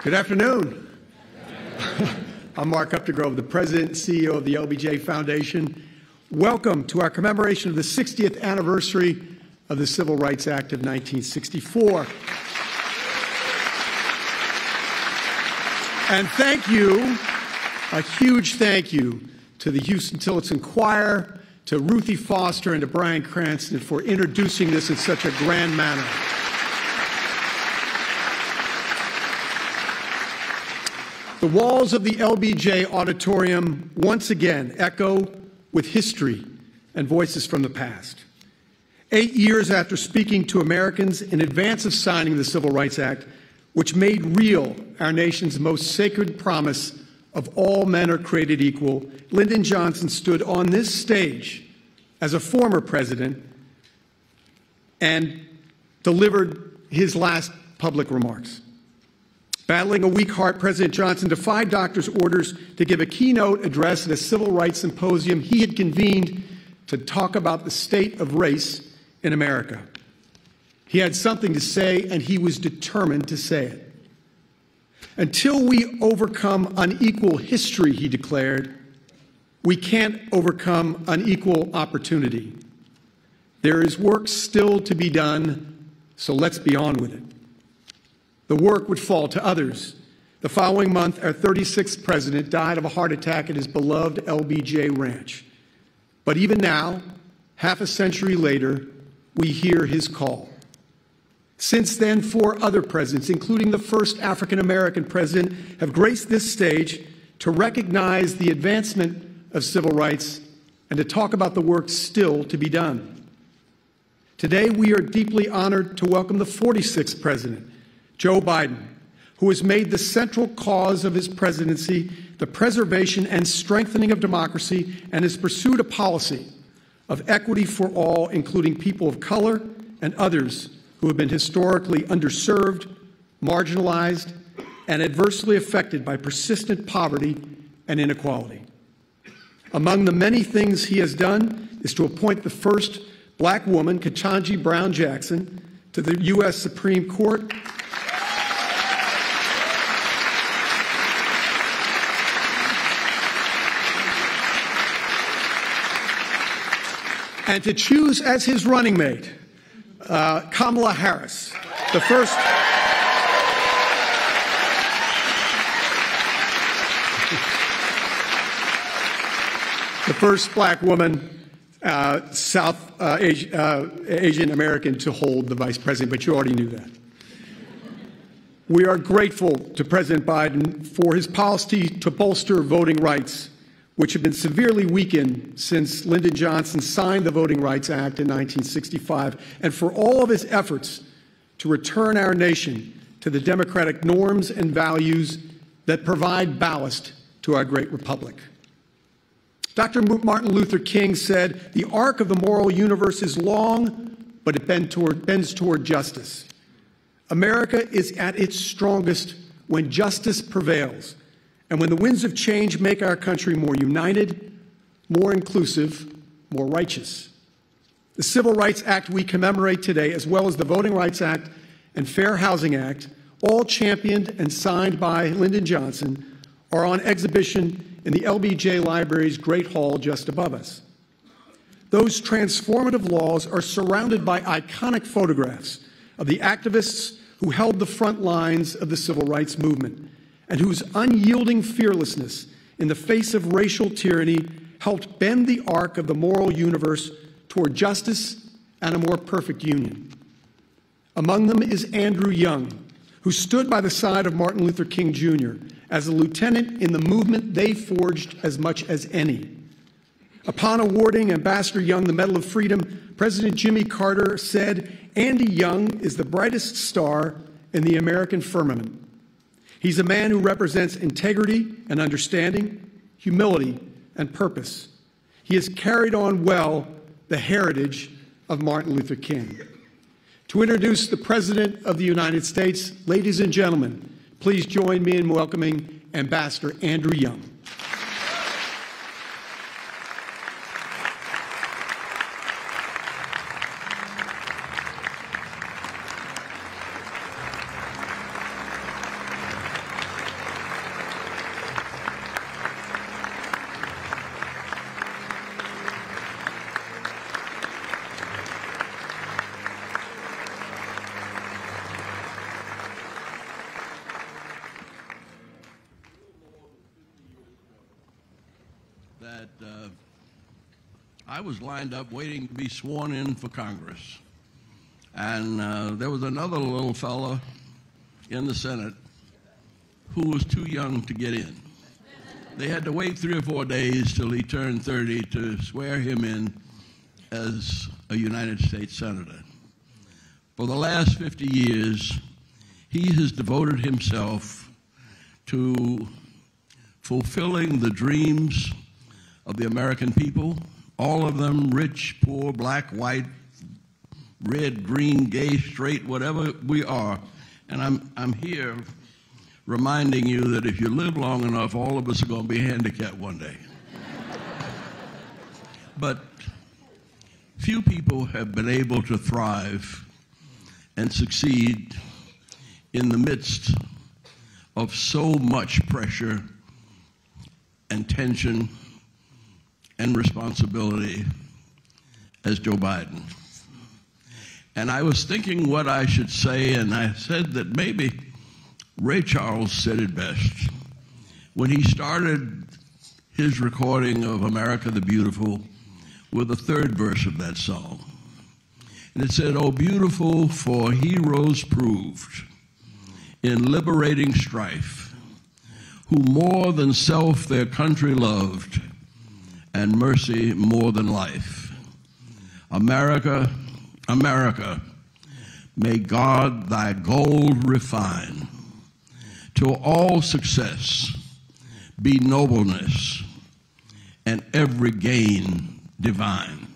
Good afternoon. I'm Mark Updegrove, the President and CEO of the LBJ Foundation. Welcome to our commemoration of the 60th anniversary of the Civil Rights Act of 1964. And thank you, a huge thank you to the Houston Tillotson Choir, to Ruthie Foster, and to Brian Cranston for introducing this in such a grand manner. The walls of the LBJ Auditorium once again echo with history and voices from the past. 8 years after speaking to Americans in advance of signing the Civil Rights Act, which made real our nation's most sacred promise of all men are created equal, Lyndon Johnson stood on this stage as a former president and delivered his last public remarks. Battling a weak heart, President Johnson defied doctors' orders to give a keynote address at a civil rights symposium he had convened to talk about the state of race in America. He had something to say, and he was determined to say it. Until we overcome unequal history, he declared, we can't overcome unequal opportunity. There is work still to be done, so let's be on with it. The work would fall to others. The following month, our 36th president died of a heart attack at his beloved LBJ ranch. But even now, half a century later, we hear his call. Since then, 4 other presidents, including the first African-American president, have graced this stage to recognize the advancement of civil rights and to talk about the work still to be done. Today, we are deeply honored to welcome the 46th president, Joe Biden, who has made the central cause of his presidency the preservation and strengthening of democracy and has pursued a policy of equity for all, including people of color and others who have been historically underserved, marginalized, and adversely affected by persistent poverty and inequality. Among the many things he has done is to appoint the first black woman, Ketanji Brown Jackson, to the U.S. Supreme Court, and to choose as his running mate Kamala Harris, the first black woman, South Asian American to hold the vice president, but you already knew that. We are grateful to President Biden for his policy to bolster voting rights, which have been severely weakened since Lyndon Johnson signed the Voting Rights Act in 1965, and for all of his efforts to return our nation to the democratic norms and values that provide ballast to our great republic. Dr. Martin Luther King said, "The arc of the moral universe is long, but it bends toward justice." America is at its strongest when justice prevails, and when the winds of change make our country more united, more inclusive, more righteous. The Civil Rights Act we commemorate today, as well as the Voting Rights Act and Fair Housing Act, all championed and signed by Lyndon Johnson, are on exhibition in the LBJ Library's Great Hall just above us. Those transformative laws are surrounded by iconic photographs of the activists who held the front lines of the civil rights movement, and whose unyielding fearlessness in the face of racial tyranny helped bend the arc of the moral universe toward justice and a more perfect union. Among them is Andrew Young, who stood by the side of Martin Luther King Jr. as a lieutenant in the movement they forged as much as any. Upon awarding Ambassador Young the Medal of Freedom, President Jimmy Carter said, "Andy Young is the brightest star in the American firmament. He's a man who represents integrity and understanding, humility and purpose. He has carried on well the heritage of Martin Luther King." To introduce the President of the United States, ladies and gentlemen, please join me in welcoming Ambassador Andrew Young. that I was lined up waiting to be sworn in for Congress. And there was another little fella in the Senate who was too young to get in. They had to wait 3 or 4 days till he turned 30 to swear him in as a United States Senator. For the last 50 years, he has devoted himself to fulfilling the dreams of the American people, all of them, rich, poor, black, white, red, green, gay, straight, whatever we are. And I'm here reminding you that if you live long enough, all of us are going to be handicapped one day. But few people have been able to thrive and succeed in the midst of so much pressure and tension and responsibility as Joe Biden. And I was thinking what I should say, and I said that maybe Ray Charles said it best. When he started his recording of America the Beautiful with the 3rd verse of that song, and it said, "Oh, beautiful for heroes proved in liberating strife, who more than self their country loved, and mercy more than life. America, America, may God thy gold refine, till all success be nobleness, and every gain divine."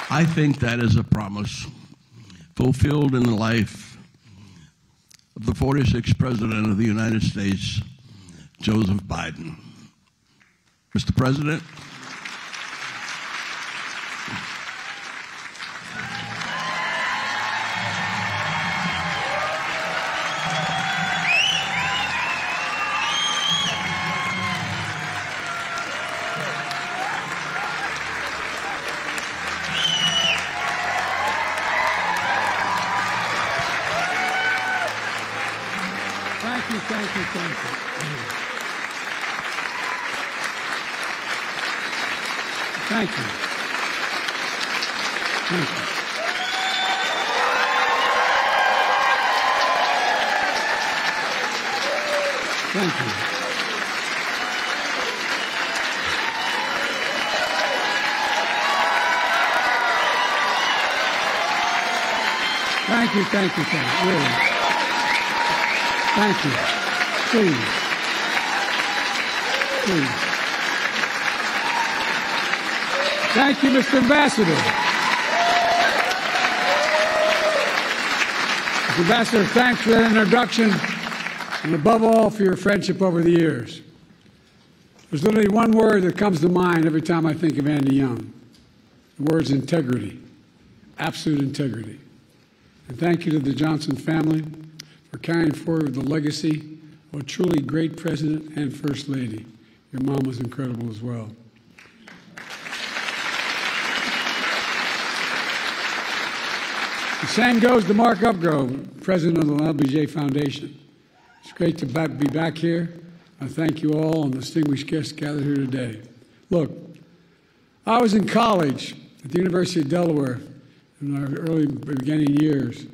I think that is a promise fulfilled in the life of the 46th President of the United States, Joseph Biden. Mr. President, Thank you. Thank you. Thank you. Thank you. Thank you. Really. Thank you. Please. Thank you, Mr. Ambassador. Mr. Ambassador, thanks for that introduction, and above all, for your friendship over the years. There's literally one word that comes to mind every time I think of Andy Young. The word's integrity, absolute integrity. And thank you to the Johnson family for carrying forward the legacy of a truly great president and first lady. Your mom was incredible as well. The same goes to Mark Upgrove, president of the LBJ Foundation. It's great to be back here. I thank you all and distinguished guests gathered here today. Look, I was in college at the University of Delaware in our early beginning years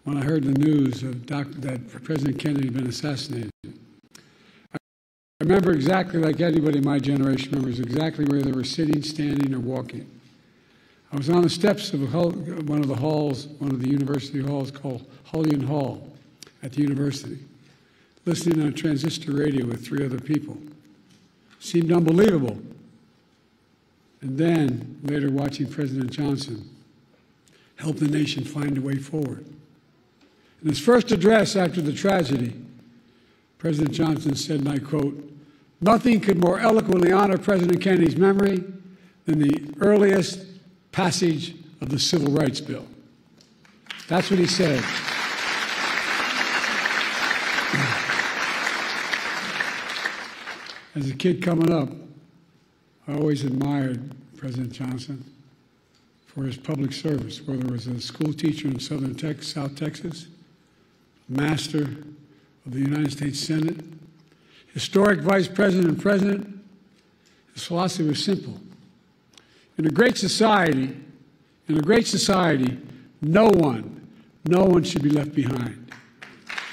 when I heard the news of that President Kennedy had been assassinated. I remember exactly like anybody in my generation remembers exactly where they were sitting, standing, or walking. I was on the steps of one of the university halls called Hullion Hall at the university, listening on a transistor radio with 3 other people. It seemed unbelievable. And then, later watching President Johnson help the nation find a way forward. In his first address after the tragedy, President Johnson said, and I quote, "Nothing could more eloquently honor President Kennedy's memory than the earliest passage of the Civil Rights Bill." That's what he said. As a kid coming up, I always admired President Johnson for his public service, whether it was a school teacher in South Texas master of the United States Senate, historic vice president and president, his philosophy was simple. In a great society, no one should be left behind.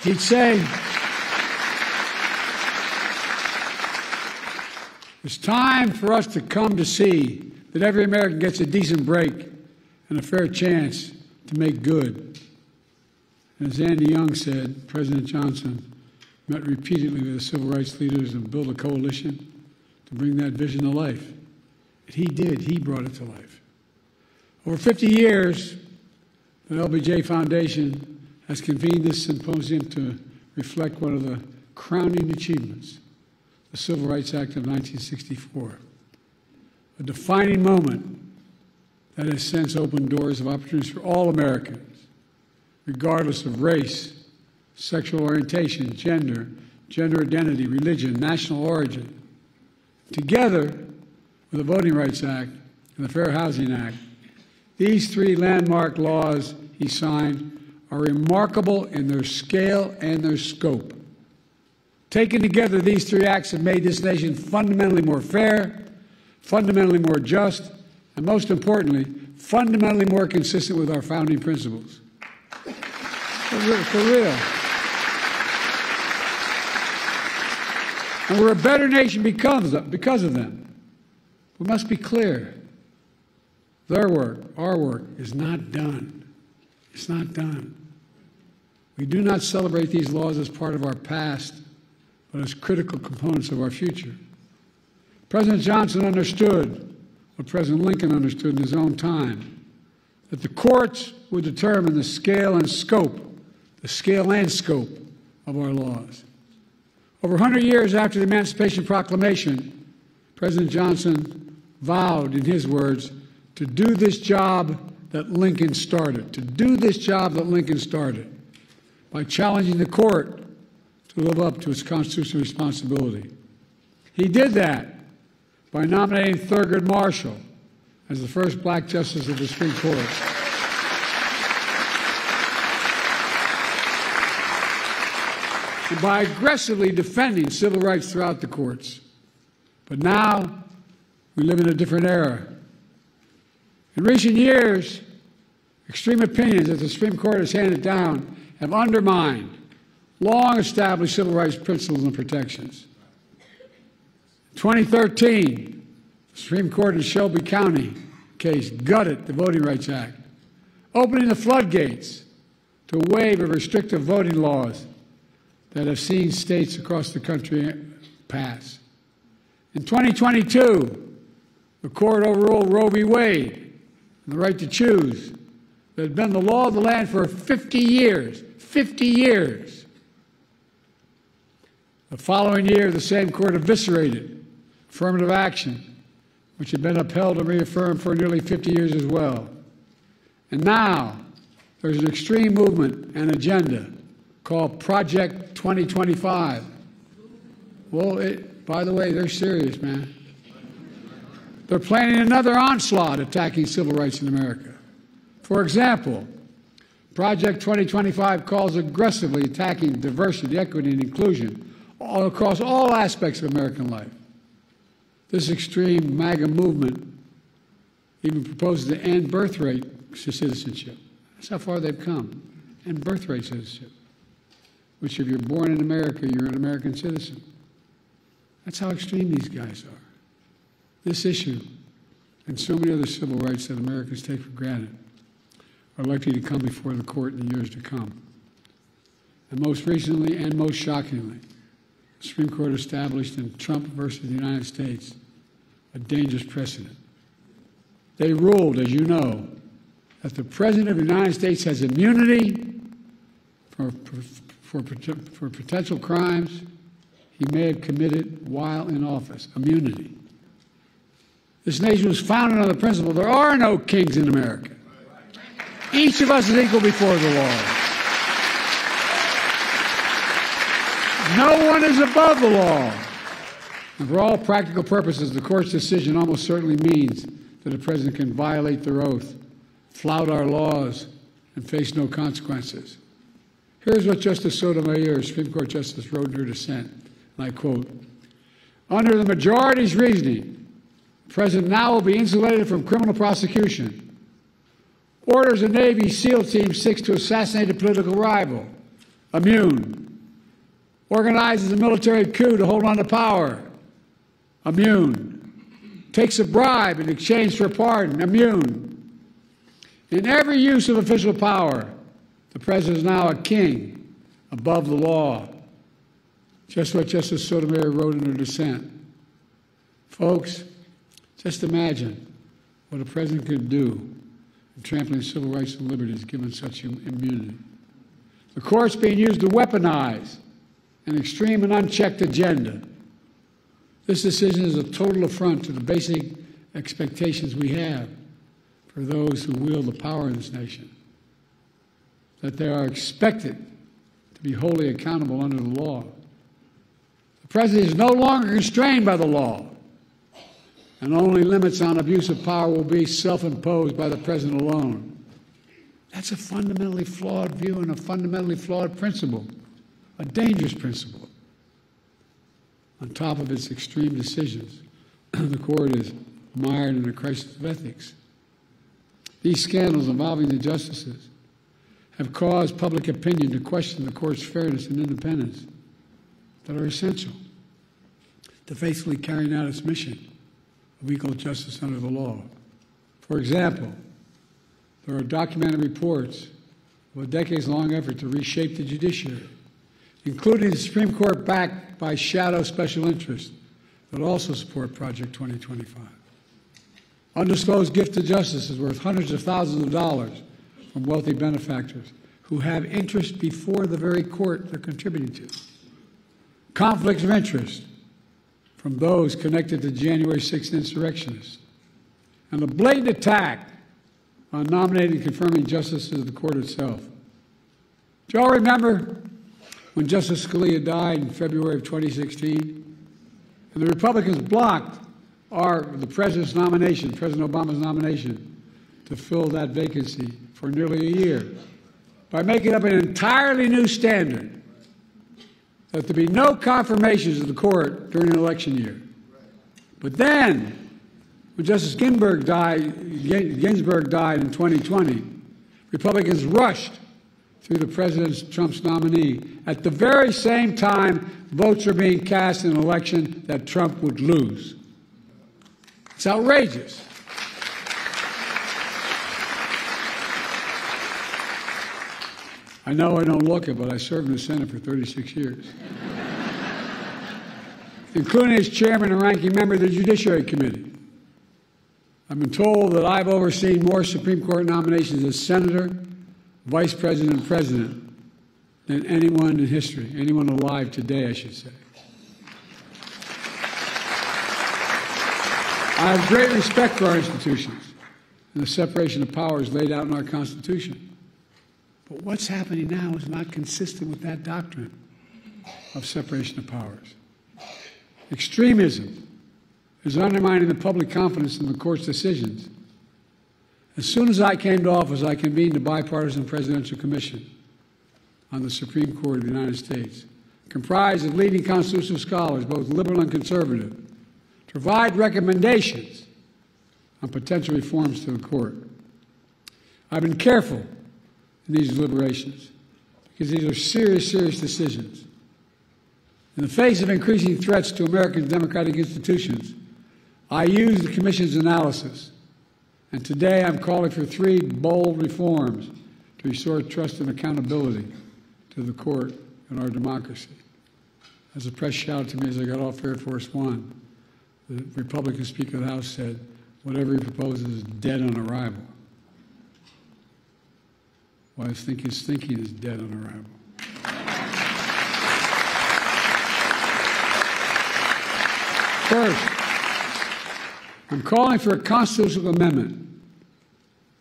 He'd say, it's time for us to come to see that every American gets a decent break and a fair chance to make good. And as Andy Young said, President Johnson met repeatedly with the civil rights leaders and built a coalition to bring that vision to life. And he did. He brought it to life. Over 50 years, the LBJ Foundation has convened this symposium to reflect one of the crowning achievements, the Civil Rights Act of 1964, a defining moment that has since opened doors of opportunities for all Americans, regardless of race, sexual orientation, gender identity, religion, national origin. Together with the Voting Rights Act and the Fair Housing Act, these three landmark laws he signed are remarkable in their scale and their scope. Taken together, these three acts have made this nation fundamentally more fair, fundamentally more just, and most importantly, fundamentally more consistent with our founding principles. For real. And we're a better nation because of them. We must be clear. Their work, our work, is not done. It's not done. We do not celebrate these laws as part of our past, but as critical components of our future. President Johnson understood what President Lincoln understood in his own time, that the courts would determine the scale and scope of our laws. Over 100 years after the Emancipation Proclamation, President Johnson vowed, in his words, to do this job that Lincoln started, by challenging the court to live up to its constitutional responsibility. He did that by nominating Thurgood Marshall as the first black justice of the Supreme Court. And by aggressively defending civil rights throughout the courts. But now, we live in a different era. In recent years, extreme opinions that the Supreme Court has handed down have undermined long-established civil rights principles and protections. In 2013, the Supreme Court in Shelby County case gutted the Voting Rights Act, opening the floodgates to a wave of restrictive voting laws that have seen states across the country pass. In 2022, the court overruled Roe v. Wade and the right to choose that had been the law of the land for 50 years. 50 years. The following year, the same court eviscerated affirmative action, which had been upheld and reaffirmed for nearly 50 years as well. And now, there's an extreme movement and agenda called Project 2025. Well, by the way, they're serious, man. They're planning another onslaught attacking civil rights in America. For example, Project 2025 calls aggressively attacking diversity, equity, and inclusion across all aspects of American life. This extreme MAGA movement even proposes to end birthright citizenship. That's how far they've come. End birthright citizenship. Which if you're born in America, you're an American citizen. That's how extreme these guys are. This issue and so many other civil rights that Americans take for granted are likely to come before the court in the years to come. And most recently and most shockingly, the Supreme Court established in Trump versus the United States a dangerous precedent. They ruled, as you know, that the President of the United States has immunity for potential crimes he may have committed while in office. Immunity. This nation was founded on the principle there are no kings in America. Each of us is equal before the law. No one is above the law. And for all practical purposes, the court's decision almost certainly means that a president can violate their oath, flout our laws, and face no consequences. Here's what Justice Sotomayor, Supreme Court Justice, wrote in her dissent, and I quote, "Under the majority's reasoning, the President now will be insulated from criminal prosecution. Orders a Navy SEAL Team 6 to assassinate a political rival. Immune. Organizes a military coup to hold on to power. Immune. Takes a bribe in exchange for a pardon. Immune. In every use of official power, the President is now a king above the law." Just what Justice Sotomayor wrote in her dissent. Folks, just imagine what a president could do in trampling civil rights and liberties given such immunity. The court's being used to weaponize an extreme and unchecked agenda. This decision is a total affront to the basic expectations we have for those who wield the power in this nation, that they are expected to be wholly accountable under the law. The President is no longer constrained by the law, and only limits on abuse of power will be self-imposed by the President alone. That's a fundamentally flawed view and a fundamentally flawed principle, a dangerous principle. On top of its extreme decisions, the court is mired in a crisis of ethics. These scandals involving the justices have caused public opinion to question the court's fairness and independence that are essential to faithfully carrying out its mission of equal justice under the law. For example, there are documented reports of a decades-long effort to reshape the judiciary, including the Supreme Court backed by shadow special interests that also support Project 2025. Undisclosed gift to justice is worth hundreds of thousands of dollars from wealthy benefactors who have interest before the very court they're contributing to. Conflicts of interest from those connected to January 6th insurrectionists. And a blatant attack on nominating and confirming justices of the court itself. Do you all remember when Justice Scalia died in February of 2016? And the Republicans blocked the President's nomination, President Obama's nomination, to fill that vacancy for nearly a year by making up an entirely new standard that there be no confirmations of the court during an election year. But then, when Justice Ginsburg died in 2020, Republicans rushed through the President Trump's nominee at the very same time votes are being cast in an election that Trump would lose. It's outrageous. I know I don't look it, but I served in the Senate for 36 years, including as chairman and ranking member of the Judiciary Committee. I've been told that I've overseen more Supreme Court nominations as senator, vice president, and president than anyone in history, anyone alive today, I should say. I have great respect for our institutions and the separation of powers laid out in our Constitution. But what's happening now is not consistent with that doctrine of separation of powers. Extremism is undermining the public confidence in the court's decisions. As soon as I came to office, I convened a bipartisan presidential commission on the Supreme Court of the United States, comprised of leading constitutional scholars, both liberal and conservative, to provide recommendations on potential reforms to the court. I've been careful in these deliberations because these are serious, serious decisions. In the face of increasing threats to American democratic institutions, I use the Commission's analysis, and today I'm calling for 3 bold reforms to restore trust and accountability to the court and our democracy. As the press shouted to me as I got off Air Force One, the Republican Speaker of the House said, "Whatever he proposes is dead on arrival." Well, I think his thinking is dead on arrival. First, I'm calling for a constitutional amendment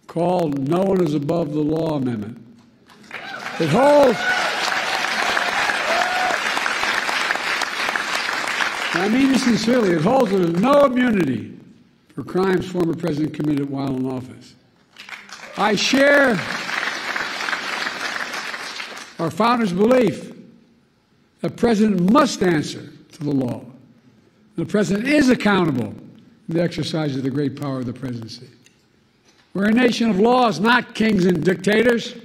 called No One is Above the Law Amendment. It holds, and I mean this sincerely, it holds that there's no immunity for crimes former president committed while in office. I share our founders' belief that the President must answer to the law. The President is accountable in the exercise of the great power of the presidency. We're a nation of laws, not kings and dictators.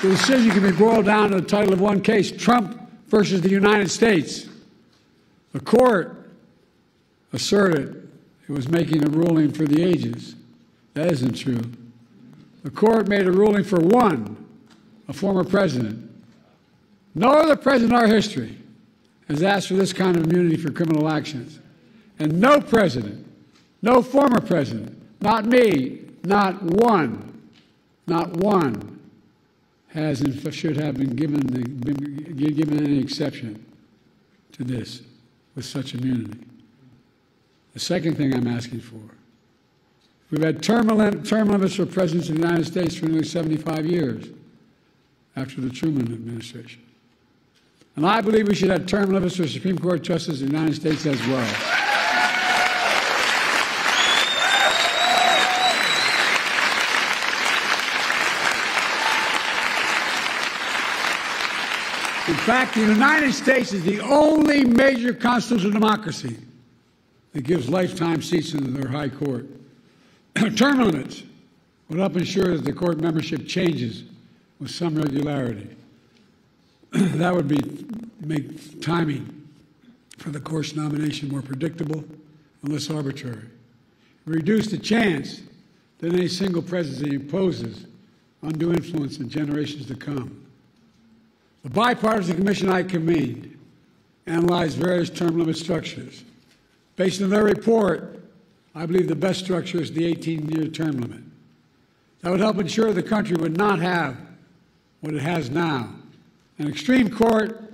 The decision can be boiled down to the title of one case, Trump versus the United States. The court asserted it was making a ruling for the ages. That isn't true. The court made a ruling for one, a former president. No other president in our history has asked for this kind of immunity for criminal actions. And no president, no former president, not me, not one, has and should have been given any exception to this with such immunity. The second thing I'm asking for, we've had term limits for presidents of the United States for nearly 75 years after the Truman administration. And I believe we should have term limits for Supreme Court justices of the United States as well. In fact, the United States is the only major constitutional democracy that gives lifetime seats in their high court. Term limits would help ensure that the court membership changes with some regularity. That would make timing for the court's nomination more predictable and less arbitrary. Reduce the chance that any single presidency imposes undue influence in generations to come. The bipartisan commission I convened analyzed various term limit structures. Based on their report, I believe the best structure is the 18-year term limit. That would help ensure the country would not have what it has now, an extreme court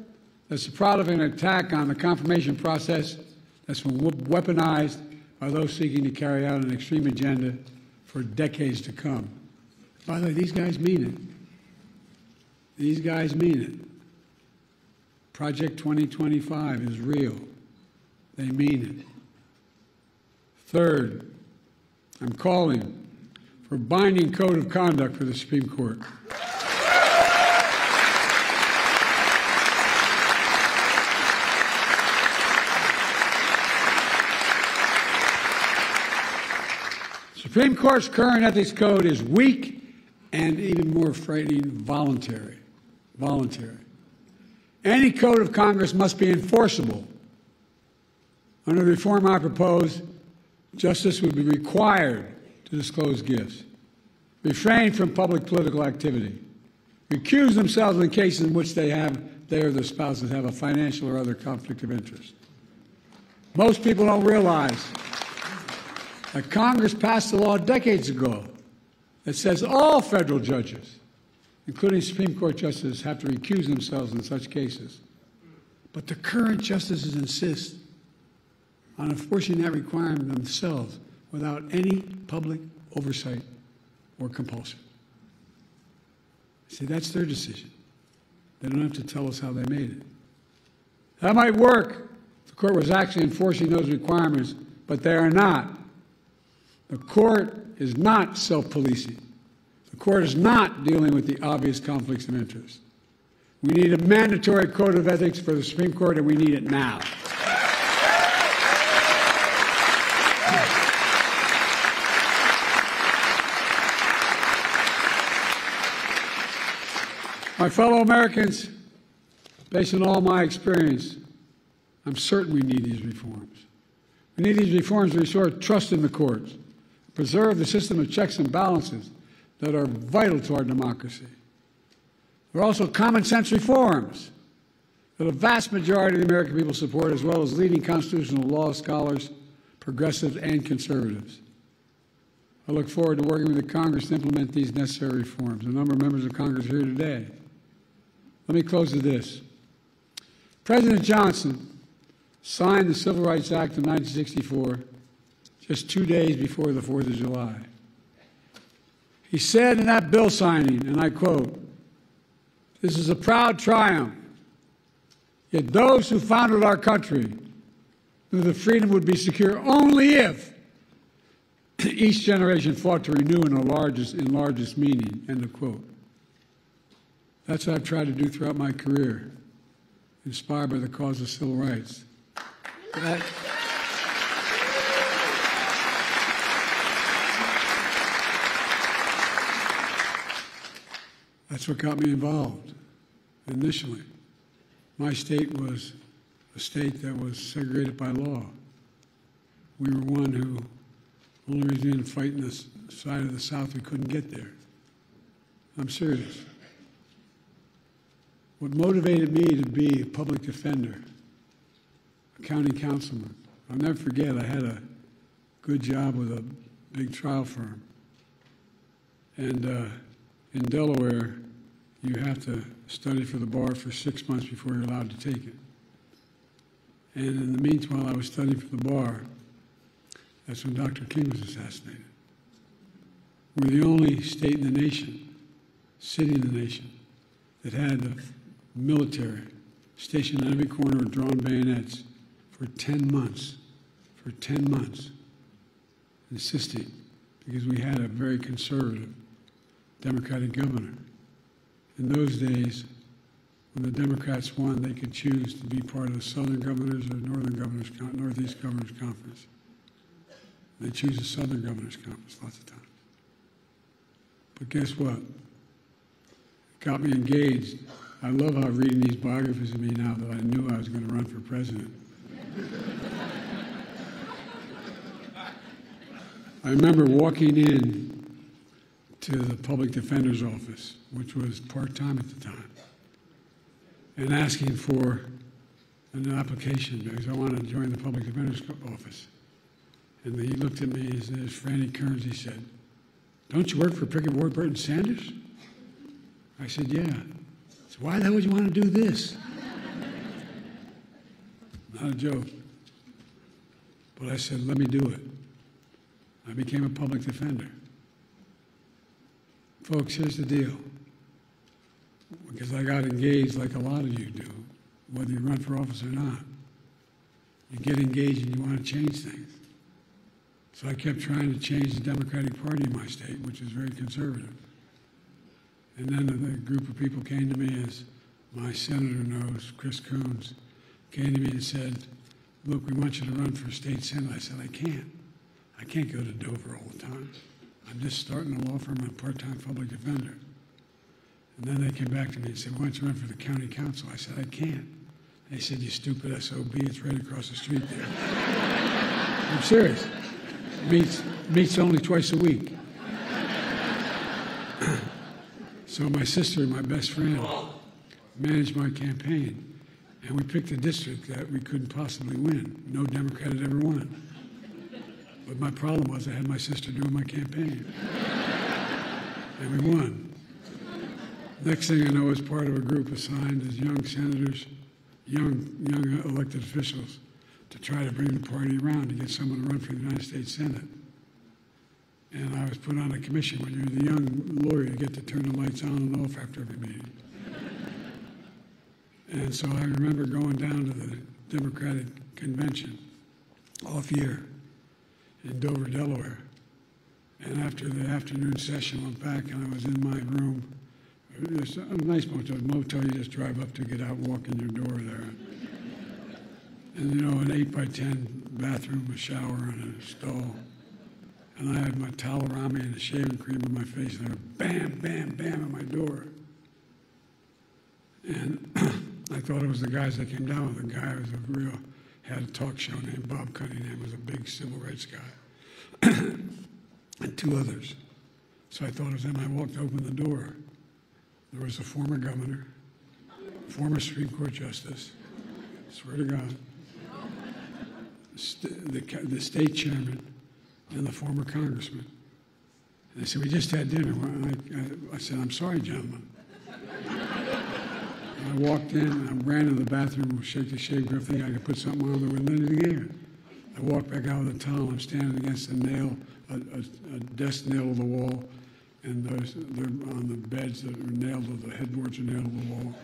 that's the product of an attack on the confirmation process that's been weaponized by those seeking to carry out an extreme agenda for decades to come. By the way, these guys mean it. These guys mean it. Project 2025 is real. They mean it. Third, I'm calling for a binding code of conduct for the Supreme Court. Supreme Court's current ethics code is weak and, even more frightening, voluntary. Any code of Congress must be enforceable. Under the reform I propose, justice would be required to disclose gifts, refrain from public political activity, recuse themselves in cases in which they or their spouses have a financial or other conflict of interest. Most people don't realize that Congress passed a law decades ago that says all federal judges, including Supreme Court justices, have to recuse themselves in such cases. But the current justices insist on enforcing that requirement themselves without any public oversight or compulsion. See, that's their decision. They don't have to tell us how they made it. That might work if the court was actually enforcing those requirements, but they are not. The court is not self-policing. The court is not dealing with the obvious conflicts of interest. We need a mandatory code of ethics for the Supreme Court, and we need it now. My fellow Americans, based on all my experience, I'm certain we need these reforms. We need these reforms to restore trust in the courts, preserve the system of checks and balances that are vital to our democracy. There are also common sense reforms that a vast majority of the American people support, as well as leading constitutional law scholars, progressives, and conservatives. I look forward to working with the Congress to implement these necessary reforms. A number of members of Congress are here today. Let me close with this. President Johnson signed the Civil Rights Act of 1964 just 2 days before the 4th of July. He said in that bill signing, and I quote, "This is a proud triumph, yet those who founded our country knew that freedom would be secure only if Each generation fought to renew in largest meaning, end of quote. That's what I've tried to do throughout my career, inspired by the cause of civil rights. That's what got me involved initially. My state was a state that was segregated by law. We were one who only reason we didn't fight in the side of the South, we couldn't get there. I'm serious. What motivated me to be a public defender, a county councilman, I'll never forget, I had a good job with a big trial firm. And in Delaware, you have to study for the bar for 6 months before you're allowed to take it. And in the meantime, I was studying for the bar. That's when Dr. King was assassinated. We're the only state in the nation, city in the nation, that had the military stationed on every corner with drawn bayonets for 10 months, insisting, because we had a very conservative Democratic governor. In those days, when the Democrats won, they could choose to be part of the Southern Governors or Northeast Governors Conference. They choose the Southern Governors Conference lots of times. But guess what? It got me engaged. I love how reading these biographies of me now that I knew I was going to run for president. I remember walking in to the public defender's office, which was part-time at the time, and asking for an application because I wanted to join the public defender's office. And he looked at me and his Franny Kearns, he said, "Don't you work for Pickett, Warburton, Sanders?" I said, "Yeah." He said, "Why the hell would you want to do this?" Not a joke. But I said, "Let me do it." I became a public defender. Folks, here's the deal. Because I got engaged like a lot of you do, whether you run for office or not. You get engaged and you want to change things. So I kept trying to change the Democratic Party in my state, which is very conservative. And then a group of people came to me, as my senator knows, Chris Coons, came to me and said, "Look, we want you to run for state senate." I said, I can't go to Dover all the time. I'm just starting a law firm. I'm a part-time public defender. And then they came back to me and said, "Why don't you run for the county council?" I said, "I can't." They said, "You stupid SOB, it's right across the street there." I'm serious. Meets only twice a week. So my sister and my best friend managed my campaign, and we picked a district that we couldn't possibly win. No Democrat had ever won. But my problem was I had my sister doing my campaign. And we won. Next thing I know, I was part of a group assigned as young senators, young elected officials, to try to bring the party around to get someone to run for the United States Senate. And I was put on a commission. When you're the young lawyer, you get to turn the lights on and off after every meeting. And so I remember going down to the Democratic Convention off year in Dover, Delaware. And after the afternoon session, went back and I was in my room. There's a nice motel you just drive up to, get out, walk in your door there. And you know, an 8x10 bathroom, a shower, and a stall. And I had my towel around me and the shaving cream on my face, and they were bam, bam, bam at my door. And I thought it was the guys that came down with. The guy was had a talk show named Bob Cunningham, was a big civil rights guy, and two others. So I thought it was them. I walked, opened the door. There was a former governor, former Supreme Court justice, swear to God, the state chairman, and the former congressman. And they said, "We just had dinner." I said, "I'm sorry, gentlemen." And I walked in, and I ran in the bathroom, shake the shave, thinking I could put something on. There wasn't anything there. I walked back out with a towel. I'm standing against a nail, a desk nail of the wall, and they're on the beds that are nailed to the headboards are nailed to the wall.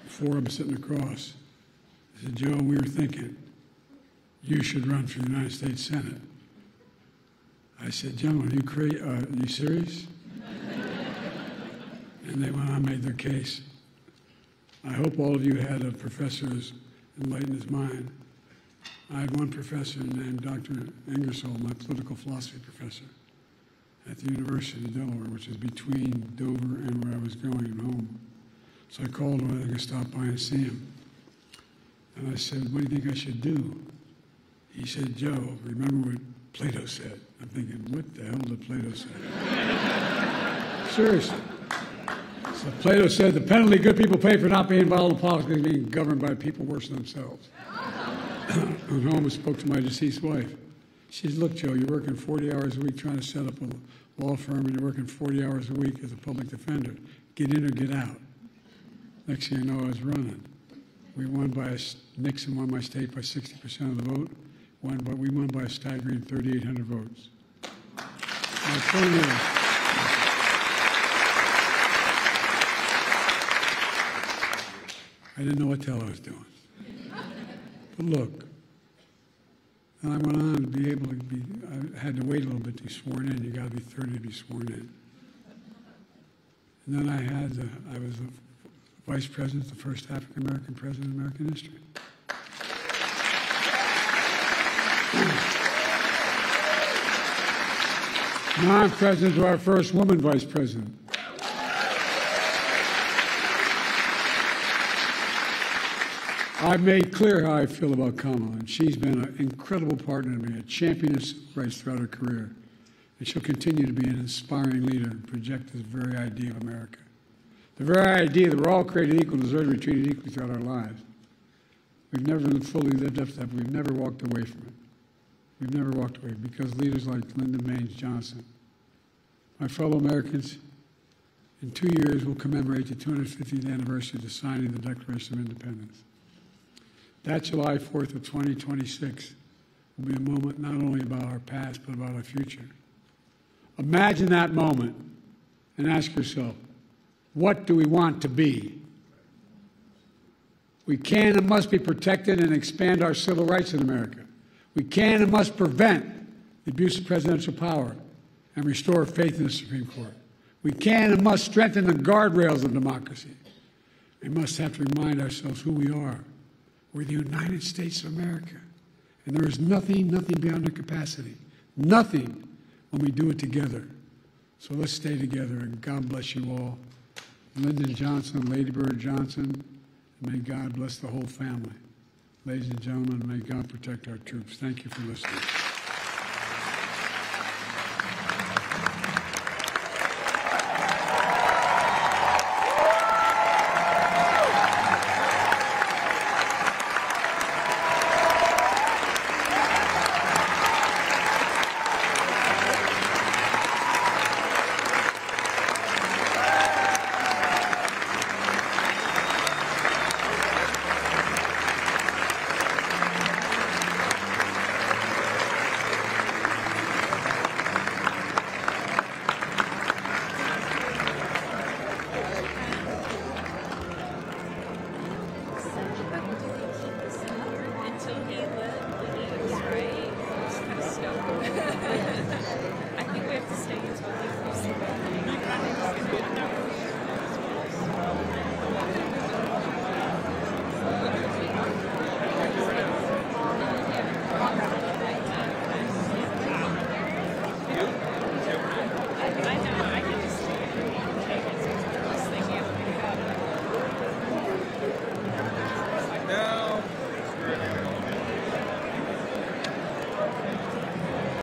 Four of them sitting across. I said, "Joe, we were thinking you should run for the United States Senate." I said, gentlemen, are you serious? And they went on and made their case. I hope all of you had a professor who's enlightened his mind. I had one professor named Dr. Ingersoll, my political philosophy professor, at the University of Delaware, which is between Dover and where I was going home. So I called him, I could stop by and see him. And I said, what do you think I should do? He said, Joe, remember what Plato said. I'm thinking, what the hell did Plato say? Seriously. So Plato said, the penalty good people pay for not being involved in politics is being governed by people worse than themselves. I went home and spoke to my deceased wife. She said, look, Joe, you're working 40 hours a week trying to set up a law firm, and you're working 40 hours a week as a public defender. Get in or get out. Next thing you know, I was running. Nixon won my state by 60% of the vote. We won by a staggering 3,800 votes. My point is, I didn't know what the hell I was doing. But look, and I went on to be able to be, I had to wait a little bit to be sworn in. You got to be 30 to be sworn in. And then I was the vice president, the first African-American president in American history. Now I'm president to our first woman vice president. I've made clear how I feel about Kamala, and she's been an incredible partner to me, a champion of civil rights throughout her career. And she'll continue to be an inspiring leader and project this very idea of America. The very idea that we're all created equal, deserve to be treated equally throughout our lives. We've never fully lived up to that, but we've never walked away from it. We've never walked away because leaders like Lyndon Baines Johnson, my fellow Americans, in 2 years we'll commemorate the 250th anniversary of the signing of the Declaration of Independence. That July 4th of 2026 will be a moment not only about our past, but about our future. Imagine that moment and ask yourself, what do we want to be? We can and must be protected and expand our civil rights in America. We can and must prevent the abuse of presidential power and restore faith in the Supreme Court. We can and must strengthen the guardrails of democracy. We must have to remind ourselves who we are. We're the United States of America. And there is nothing beyond our capacity. Nothing when we do it together. So let's stay together, and God bless you all. Lyndon Johnson, Lady Bird Johnson, and may God bless the whole family. Ladies and gentlemen, may God protect our troops. Thank you for listening. I know.